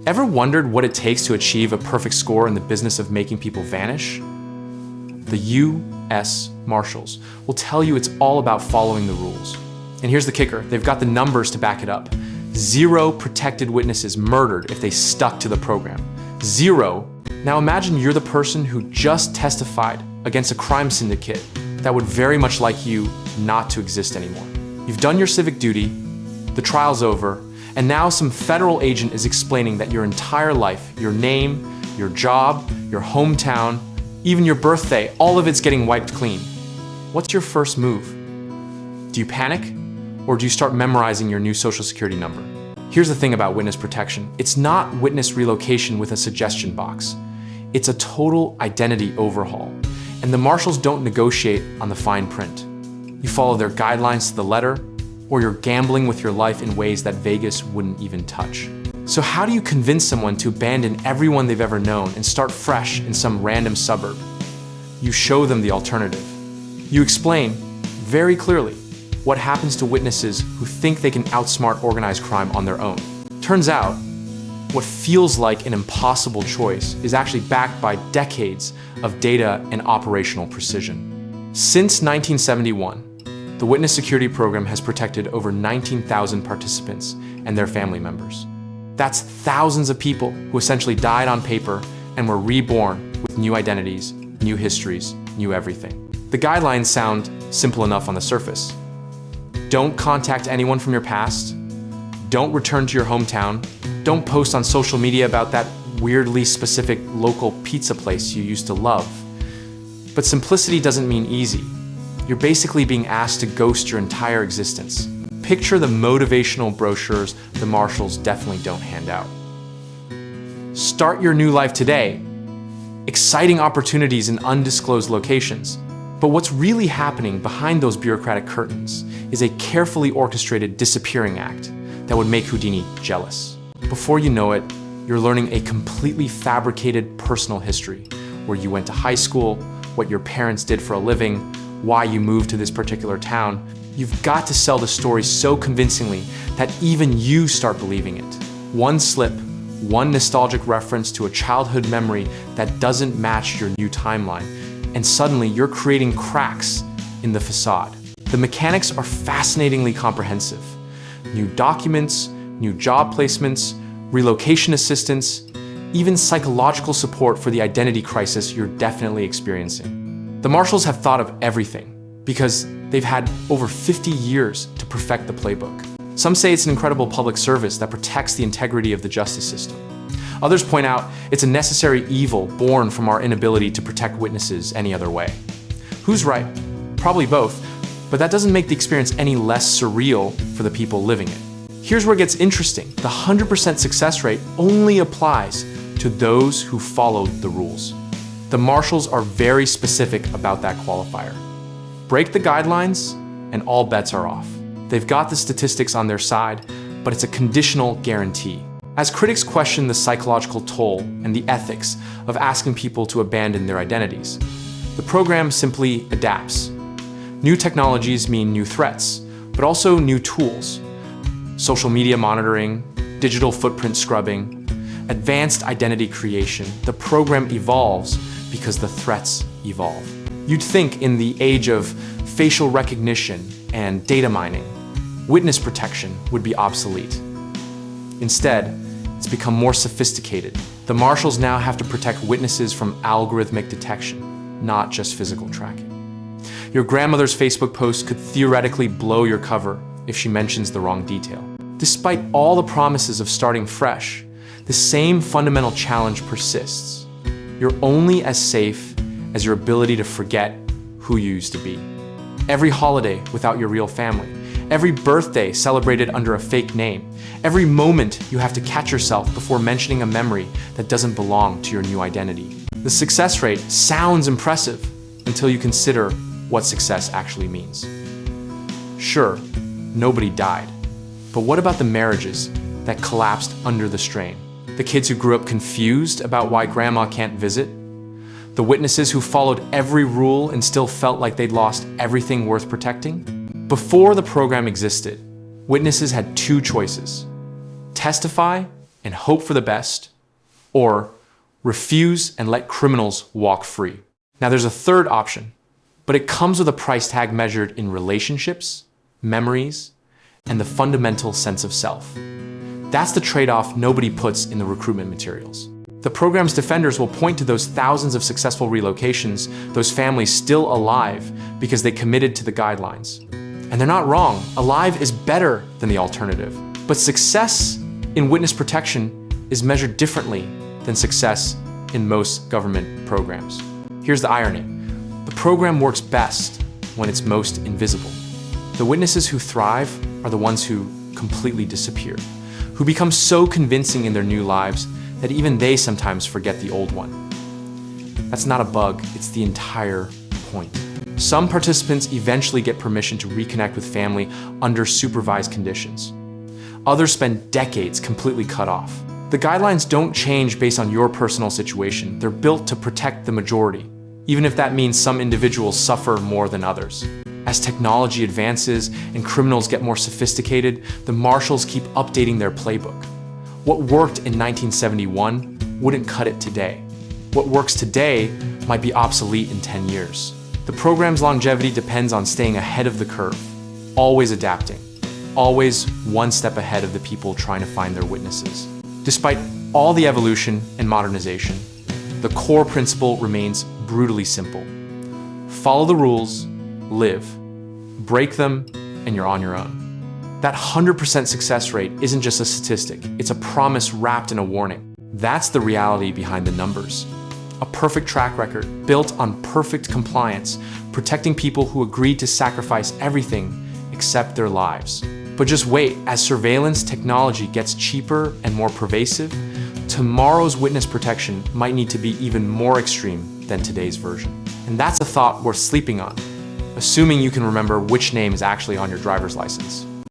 Ever wondered what it takes to achieve a perfect score in the business of making people vanish? The U.S. Marshals will tell you it's all about following the rules. And here's the kicker, they've got the numbers to back it up. 0 protected witnesses murdered if they stuck to the program. 0. Now imagine you're the person who just testified against a crime syndicate that would very much like you not to exist anymore. You've done your civic duty, the trial's over, and now some federal agent is explaining that your entire life, your name, your job, your hometown, even your birthday, all of it's getting wiped clean. What's your first move? Do you panic? Or do you start memorizing your new social security number? Here's the thing about witness protection. It's not witness relocation with a suggestion box. It's a total identity overhaul. And the marshals don't negotiate on the fine print. You follow their guidelines to the letter, or you're gambling with your life in ways that Vegas wouldn't even touch. So how do you convince someone to abandon everyone they've ever known and start fresh in some random suburb? You show them the alternative. You explain very clearly what happens to witnesses who think they can outsmart organized crime on their own. Turns out, what feels like an impossible choice is actually backed by decades of data and operational precision. Since 1971, the Witness Security Program has protected over 19,000 participants and their family members. That's thousands of people who essentially died on paper and were reborn with new identities, new histories, new everything. The guidelines sound simple enough on the surface. Don't contact anyone from your past. Don't return to your hometown. Don't post on social media about that weirdly specific local pizza place you used to love. But simplicity doesn't mean easy. You're basically being asked to ghost your entire existence. Picture the motivational brochures the marshals definitely don't hand out. Start your new life today. Exciting opportunities in undisclosed locations. But what's really happening behind those bureaucratic curtains is a carefully orchestrated disappearing act that would make Houdini jealous. Before you know it, you're learning a completely fabricated personal history, where you went to high school, what your parents did for a living, why you moved to this particular town. You've got to sell the story so convincingly that even you start believing it. One slip, one nostalgic reference to a childhood memory that doesn't match your new timeline, and suddenly you're creating cracks in the facade. The mechanics are fascinatingly comprehensive. New documents, new job placements, relocation assistance, even psychological support for the identity crisis you're definitely experiencing. The marshals have thought of everything because they've had over 50 years to perfect the playbook. Some say it's an incredible public service that protects the integrity of the justice system. Others point out it's a necessary evil born from our inability to protect witnesses any other way. Who's right? Probably both, but that doesn't make the experience any less surreal for the people living it. Here's where it gets interesting. The 100% success rate only applies to those who followed the rules. The marshals are very specific about that qualifier. Break the guidelines and all bets are off. They've got the statistics on their side, but it's a conditional guarantee. As critics question the psychological toll and the ethics of asking people to abandon their identities, the program simply adapts. New technologies mean new threats, but also new tools. Social media monitoring, digital footprint scrubbing, advanced identity creation. The program evolves because the threats evolve. You'd think in the age of facial recognition and data mining, witness protection would be obsolete. Instead, it's become more sophisticated. The marshals now have to protect witnesses from algorithmic detection, not just physical tracking. Your grandmother's Facebook post could theoretically blow your cover if she mentions the wrong detail. Despite all the promises of starting fresh, the same fundamental challenge persists. You're only as safe as your ability to forget who you used to be. Every holiday without your real family, every birthday celebrated under a fake name, every moment you have to catch yourself before mentioning a memory that doesn't belong to your new identity. The success rate sounds impressive until you consider what success actually means. Sure, nobody died, but what about the marriages that collapsed under the strain? The kids who grew up confused about why grandma can't visit? The witnesses who followed every rule and still felt like they'd lost everything worth protecting? Before the program existed, witnesses had two choices: testify and hope for the best, or refuse and let criminals walk free. Now there's a third option, but it comes with a price tag measured in relationships, memories, and the fundamental sense of self. That's the trade-off nobody puts in the recruitment materials. The program's defenders will point to those thousands of successful relocations, those families still alive because they committed to the guidelines. And they're not wrong. Alive is better than the alternative. But success in witness protection is measured differently than success in most government programs. Here's the irony. The program works best when it's most invisible. The witnesses who thrive are the ones who completely disappear, who become so convincing in their new lives that even they sometimes forget the old one. That's not a bug, it's the entire point. Some participants eventually get permission to reconnect with family under supervised conditions. Others spend decades completely cut off. The guidelines don't change based on your personal situation. They're built to protect the majority, even if that means some individuals suffer more than others. As technology advances and criminals get more sophisticated, the marshals keep updating their playbook. What worked in 1971 wouldn't cut it today. What works today might be obsolete in 10 years. The program's longevity depends on staying ahead of the curve, always adapting, always one step ahead of the people trying to find their witnesses. Despite all the evolution and modernization, the core principle remains brutally simple. Follow the rules, live, break them, and you're on your own. That 100% success rate isn't just a statistic, it's a promise wrapped in a warning. That's the reality behind the numbers. A perfect track record built on perfect compliance, protecting people who agreed to sacrifice everything except their lives. But just wait, as surveillance technology gets cheaper and more pervasive, tomorrow's witness protection might need to be even more extreme than today's version. And that's a thought worth sleeping on, assuming you can remember which name is actually on your driver's license.